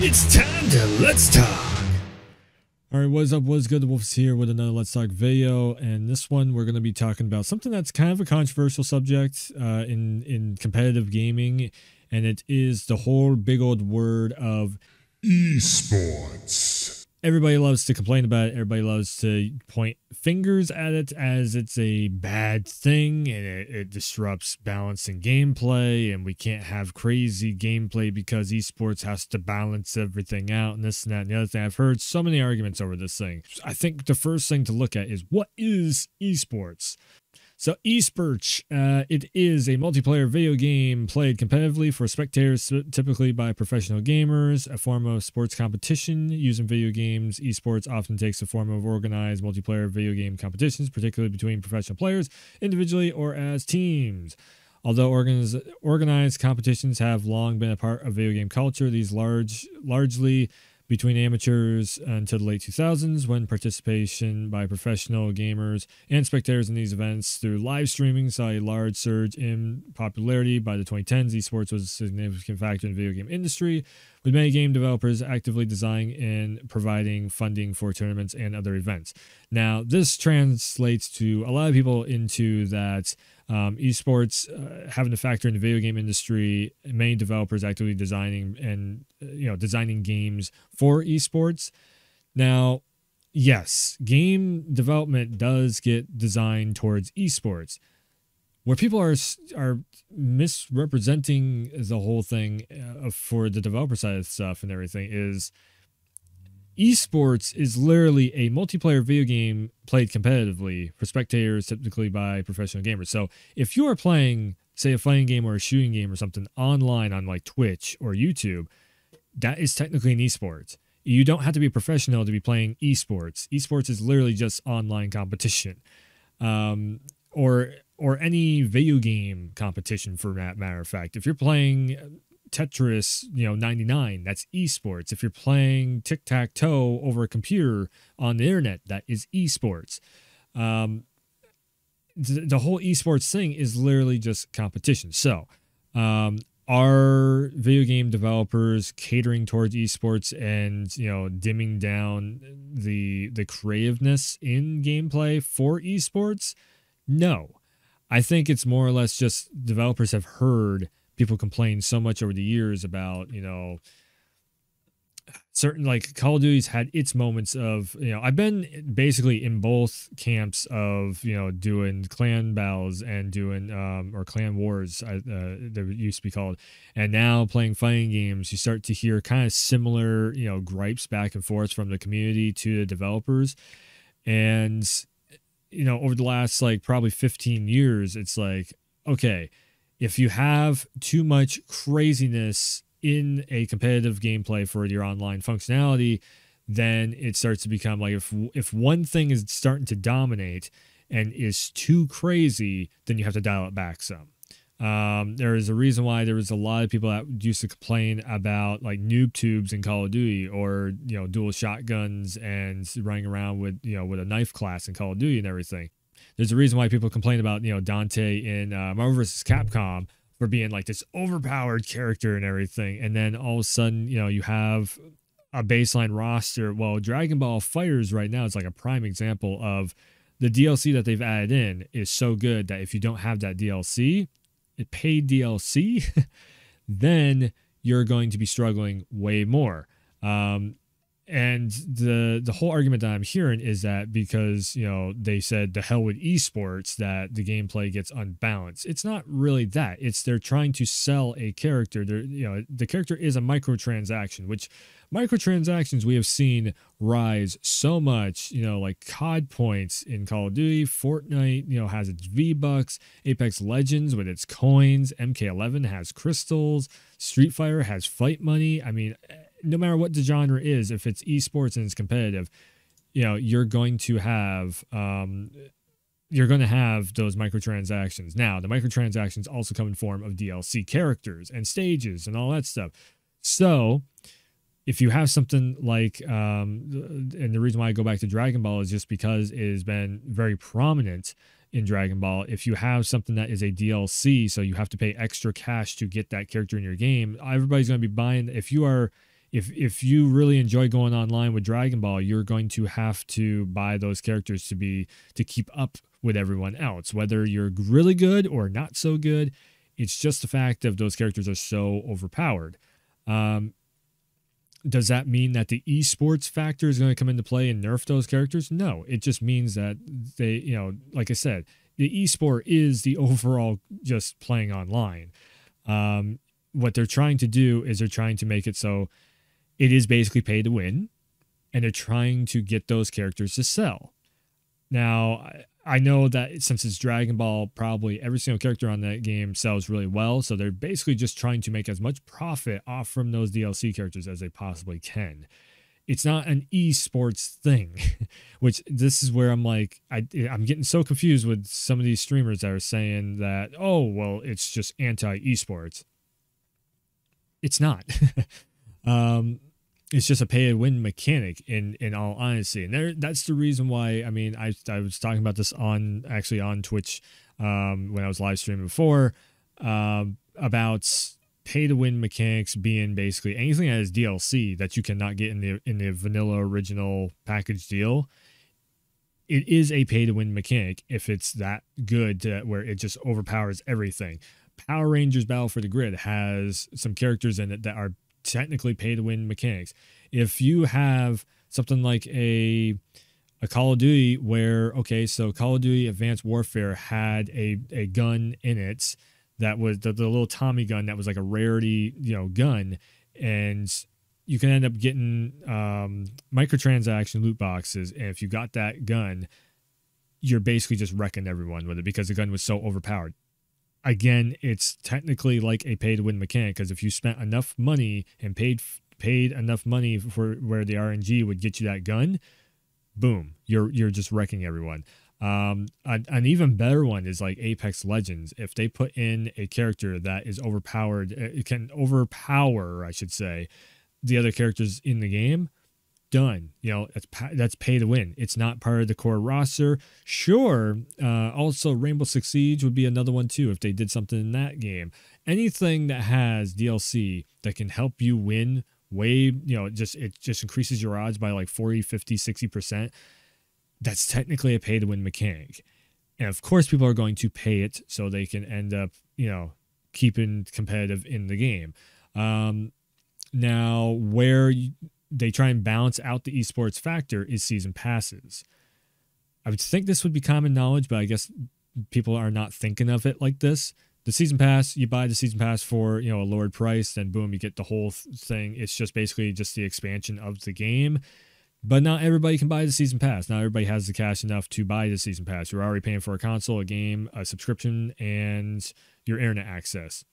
It's time to Let's Talk. Alright, what's up, what's good? The Wolf is here with another Let's Talk video, and this one we're going to be talking about something that's kind of a controversial subject in competitive gaming, and it is the whole big old word of esports. Everybody loves to complain about it. Everybody loves to point fingers at it as it's a bad thing and it disrupts balance in gameplay, and we can't have crazy gameplay because esports has to balance everything out and this and that and the other thing. I've heard so many arguments over this thing. I think the first thing to look at is, what is esports? So esports, it is a multiplayer video game played competitively for spectators, typically by professional gamers, a form of sports competition used in video games. Esports often takes the form of organized multiplayer video game competitions, particularly between professional players, individually or as teams. Although organized competitions have long been a part of video game culture, these largely between amateurs until the late 2000s, when participation by professional gamers and spectators in these events through live streaming saw a large surge in popularity. By the 2010s, esports was a significant factor in the video game industry, with many game developers actively designing and providing funding for tournaments and other events. Now, this translates to a lot of people into that esports having a factor in the video game industry, many developers actively designing and designing games for esports. Now, yes, game development does get designed towards esports. Where people are misrepresenting the whole thing for the developer side of stuff and everything is, esports is literally a multiplayer video game played competitively for spectators, typically by professional gamers. So if you are playing, say, a fighting game or a shooting game or something online on like Twitch or YouTube, that is technically an esports. You don't have to be a professional to be playing esports. Esports is literally just online competition, or any video game competition for that matter of fact. If you're playing Tetris, 99, that's esports. If you're playing tic-tac-toe over a computer on the internet, that is esports. The whole esports thing is literally just competition. So, are video game developers catering towards esports and, dimming down the creativeness in gameplay for esports? No. I think it's more or less just developers have heard people complain so much over the years about, certain, like, Call of Duty's had its moments of, I've been basically in both camps of, doing clan battles and doing, or clan wars, they used to be called. And now playing fighting games, you start to hear kind of similar, gripes back and forth from the community to the developers. And, over the last, like, probably 15 years, it's like, okay, if you have too much craziness in a competitive gameplay for your online functionality, then it starts to become like, if one thing is starting to dominate and is too crazy, then you have to dial it back some. There is a reason why there was a lot of people that used to complain about like noob tubes in Call of Duty, or dual shotguns and running around with with a knife class in Call of Duty and everything. There's a reason why people complain about Dante in Marvel vs. Capcom for being like this overpowered character and everything, and then all of a sudden you have a baseline roster. Well, Dragon Ball FighterZ right now is like a prime example of the DLC that they've added in is so good that if you don't have that DLC, paid DLC, then you're going to be struggling way more. And the whole argument that I'm hearing is that because, they said the hell with esports, that the gameplay gets unbalanced. It's not really that. It's they're trying to sell a character. The character is a microtransaction, which microtransactions we have seen rise so much, like COD points in Call of Duty, Fortnite, has its V-Bucks, Apex Legends with its coins, MK11 has crystals, Street Fighter has fight money. I mean, no matter what the genre is, if it's esports and it's competitive, you're going to have those microtransactions. Now, the microtransactions also come in form of DLC characters and stages and all that stuff. So if you have something like, and the reason why I go back to Dragon Ball is just because it has been very prominent in Dragon Ball. If you have something that is a DLC, so you have to pay extra cash to get that character in your game, everybody's going to be buying. If you are If you really enjoy going online with Dragon Ball, you're going to have to buy those characters to keep up with everyone else, whether you're really good or not so good. It's just the fact of those characters are so overpowered. Does that mean that the esports factor is going to come into play and nerf those characters? No, it just means that they, like I said, the esport is the overall just playing online. What they're trying to do is they're trying to make it so it is basically pay to win, and they're trying to get those characters to sell. Now, I know that since it's Dragon Ball, probably every single character on that game sells really well. So they're basically just trying to make as much profit off from those DLC characters as they possibly can. It's not an esports thing, which this is where I'm like, I'm getting so confused with some of these streamers that are saying that, oh, well, it's just anti-esports. It's not. It's just a pay to win mechanic in all honesty. And that's the reason why, I mean, I was talking about this on Twitch when I was live streaming before about pay to win mechanics being basically anything that is DLC that you cannot get in the vanilla original package deal. It is a pay to win mechanic if it's that good where it just overpowers everything. Power Rangers Battle for the Grid has some characters in it that are technically pay to win mechanics. If you have something like a Call of Duty where, okay, so Call of Duty Advanced Warfare had a gun in it that was the little Tommy gun that was like a rarity, gun, and you can end up getting microtransaction loot boxes, and if you got that gun, you're basically just wrecking everyone with it because the gun was so overpowered. Again, it's technically like a pay-to-win mechanic because if you spent enough money and paid enough money for where the RNG would get you that gun, boom, you're just wrecking everyone. An even better one is like Apex Legends. If they put in a character that is overpowered, it can overpower, I should say, the other characters in the game. Done. That's pay to win. It's not part of the core roster. Sure. Also, Rainbow Six Siege would be another one too if they did something in that game. Anything that has DLC that can help you win it just increases your odds by like 40, 50, 60%. That's technically a pay to win mechanic. And of course, people are going to pay it so they can end up, keeping competitive in the game. Now, where they try and balance out the esports factor is season passes. I would think this would be common knowledge, but I guess people are not thinking of it like this. The season pass, you buy the season pass for, a lowered price, then boom, you get the whole thing. It's just basically just the expansion of the game. But not everybody can buy the season pass. Not everybody has the cash enough to buy the season pass. You're already paying for a console, a game, a subscription, and your internet access.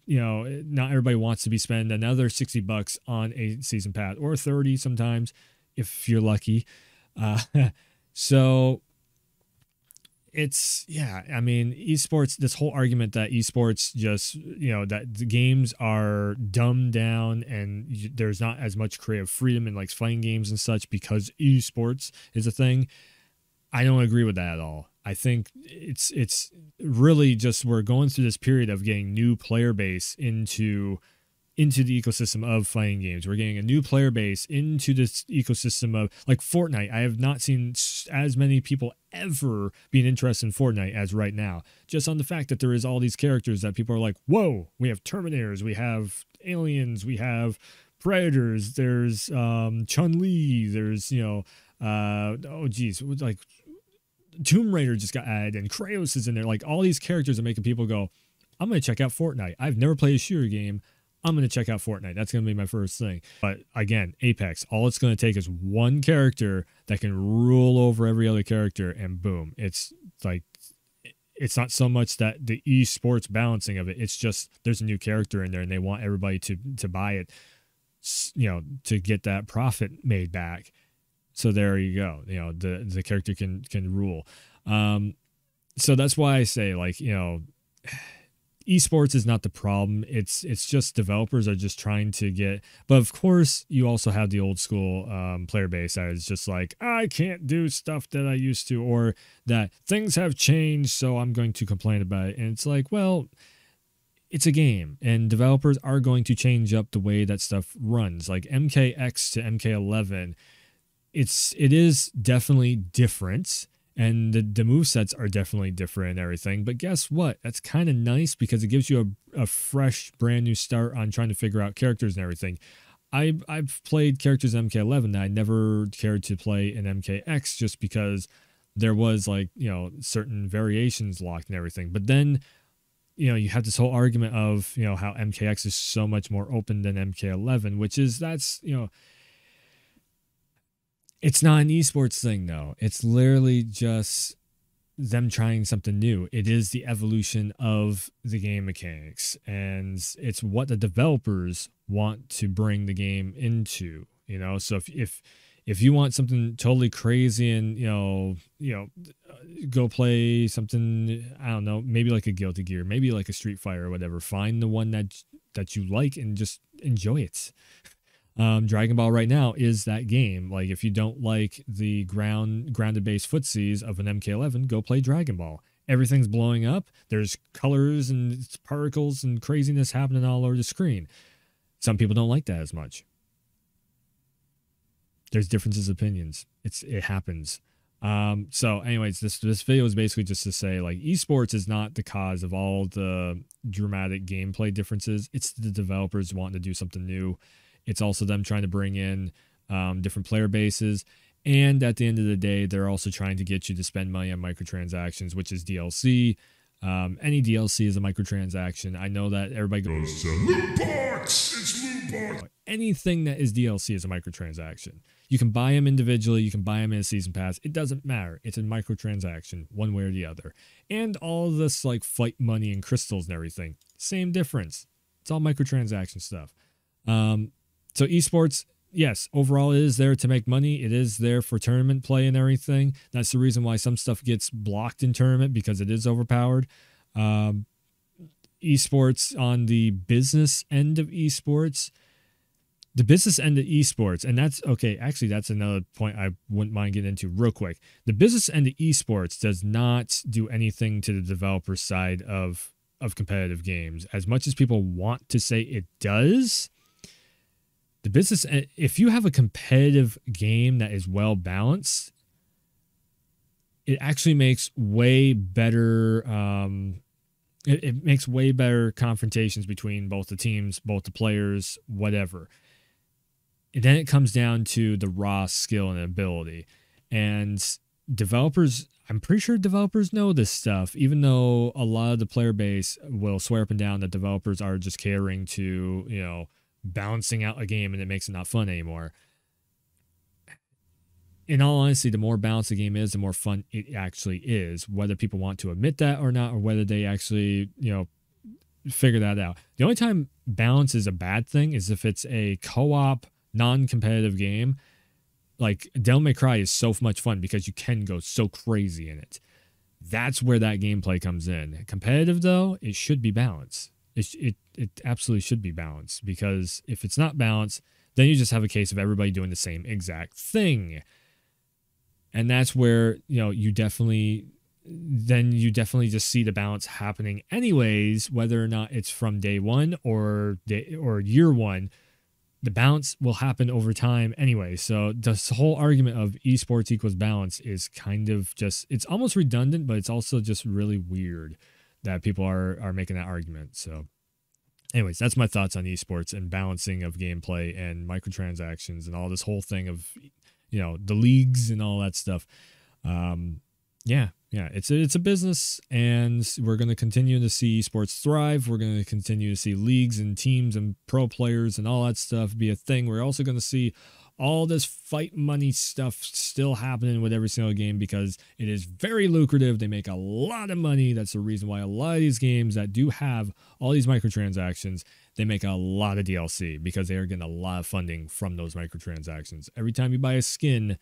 Not everybody wants to be spend another $60 on a season pass, or 30 sometimes if you're lucky. So it's, I mean, esports, this whole argument that esports just, that the games are dumbed down and there's not as much creative freedom in like fighting games and such because esports is a thing. I don't agree with that at all. I think it's really just we're going through this period of getting new player base into the ecosystem of fighting games. We're getting a new player base into this ecosystem of like Fortnite. I have not seen as many people ever being interested in Fortnite as right now. Just on the fact that there is all these characters that people are like, whoa, we have Terminators, we have aliens, we have Predators, there's Chun-Li, there's, like Tomb Raider just got added and Kratos is in there. Like all these characters are making people go, I'm going to check out Fortnite. I've never played a shooter game. I'm going to check out Fortnite. That's going to be my first thing. But again, Apex, all it's going to take is one character that can rule over every other character and boom. It's like, it's not so much that the esports balancing of it. It's just there's a new character in there and they want everybody to buy it, to get that profit made back. So there you go. The character can rule. So that's why I say esports is not the problem. It's just developers are just trying to get. But of course, you also have the old school player base that is just like, I can't do stuff that I used to, or that things have changed, so I'm going to complain about it. And it's like, well, it's a game, and developers are going to change up the way that stuff runs. Like MKX to MK11, it is definitely different, and the movesets are definitely different and everything. But guess what? That's kind of nice because it gives you a fresh, brand new start on trying to figure out characters and everything. I've played characters in MK11 that I never cared to play in MKX just because there was like, certain variations locked and everything. But then, you have this whole argument of, how MKX is so much more open than MK11, it's not an esports thing though. It's literally just them trying something new. It is the evolution of the game mechanics, and it's what the developers want to bring the game into, so if you want something totally crazy and go play something, I don't know, maybe like a Guilty Gear, maybe like a Street Fighter or whatever, find the one that you like and just enjoy it. Dragon Ball right now is that game. Like, if you don't like the grounded based footsies of an MK11, go play Dragon Ball. Everything's blowing up. There's colors and particles and craziness happening all over the screen. Some people don't like that as much. There's differences of opinions. It happens. So anyways, this video is basically just to say, like, esports is not the cause of all the dramatic gameplay differences. It's the developers wanting to do something new. It's also them trying to bring in different player bases. And at the end of the day, they're also trying to get you to spend money on microtransactions, which is DLC. Any DLC is a microtransaction. I know that everybody goes, loot box! It's loot box! Anything that is DLC is a microtransaction. You can buy them individually. You can buy them in a season pass. It doesn't matter. It's a microtransaction, one way or the other. And all of this, like, fight money and crystals and everything, same difference. It's all microtransaction stuff. So esports, yes, overall it is there to make money. It is there for tournament play and everything. That's the reason why some stuff gets blocked in tournament, because it is overpowered. Esports on the business end of esports, and that's okay. Actually, that's another point I wouldn't mind getting into real quick. The business end of esports does not do anything to the developer side of competitive games. As much as people want to say it does, the business, if you have a competitive game that is well balanced, it actually makes way better. It makes way better confrontations between both the teams, both the players, whatever. And then it comes down to the raw skill and ability. And developers, I'm pretty sure developers know this stuff, even though a lot of the player base will swear up and down that developers are just catering to, balancing out a game and it makes it not fun anymore. In all honesty, the more balanced the game is, the more fun it actually is, whether people want to admit that or not, or whether they actually, figure that out. The only time balance is a bad thing is if it's a co-op, non-competitive game. Like, Devil May Cry is so much fun because you can go so crazy in it. That's where that gameplay comes in. Competitive, though, it should be balanced. It absolutely should be balanced, because if it's not balanced, then you just have a case of everybody doing the same exact thing. And that's where, you definitely just see the balance happening anyways, whether or not it's from day one or year one. The balance will happen over time anyway. So this whole argument of esports equals balance is kind of just, it's almost redundant, but it's also just really weird that people are making that argument. So anyways, that's my thoughts on esports and balancing of gameplay and microtransactions and all this whole thing of, the leagues and all that stuff. Yeah, it's a business, and we're going to continue to see esports thrive. We're going to continue to see leagues and teams and pro players and all that stuff be a thing. We're also going to see all this fight money stuff still happening with every single game because it is very lucrative. They make a lot of money. That's the reason why a lot of these games that do have all these microtransactions, they make a lot of DLC because they are getting a lot of funding from those microtransactions. Every time you buy a skin,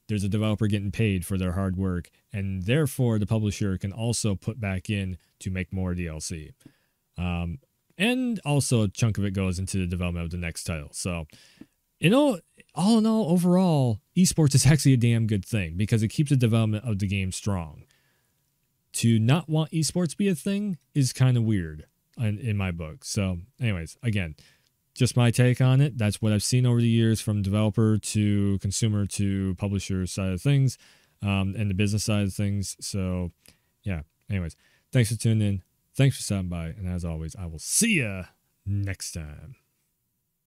there's a developer getting paid for their hard work, and therefore the publisher can also put back in to make more DLC. And also a chunk of it goes into the development of the next title. So, all in all, overall, esports is actually a damn good thing because it keeps the development of the game strong. To not want esports be a thing is kind of weird. in my book. So anyways, again, just my take on it. That's what I've seen over the years from developer to consumer to publisher side of things, and the business side of things. So yeah, anyways, thanks for tuning in. Thanks for stopping by. And as always, I will see ya next time.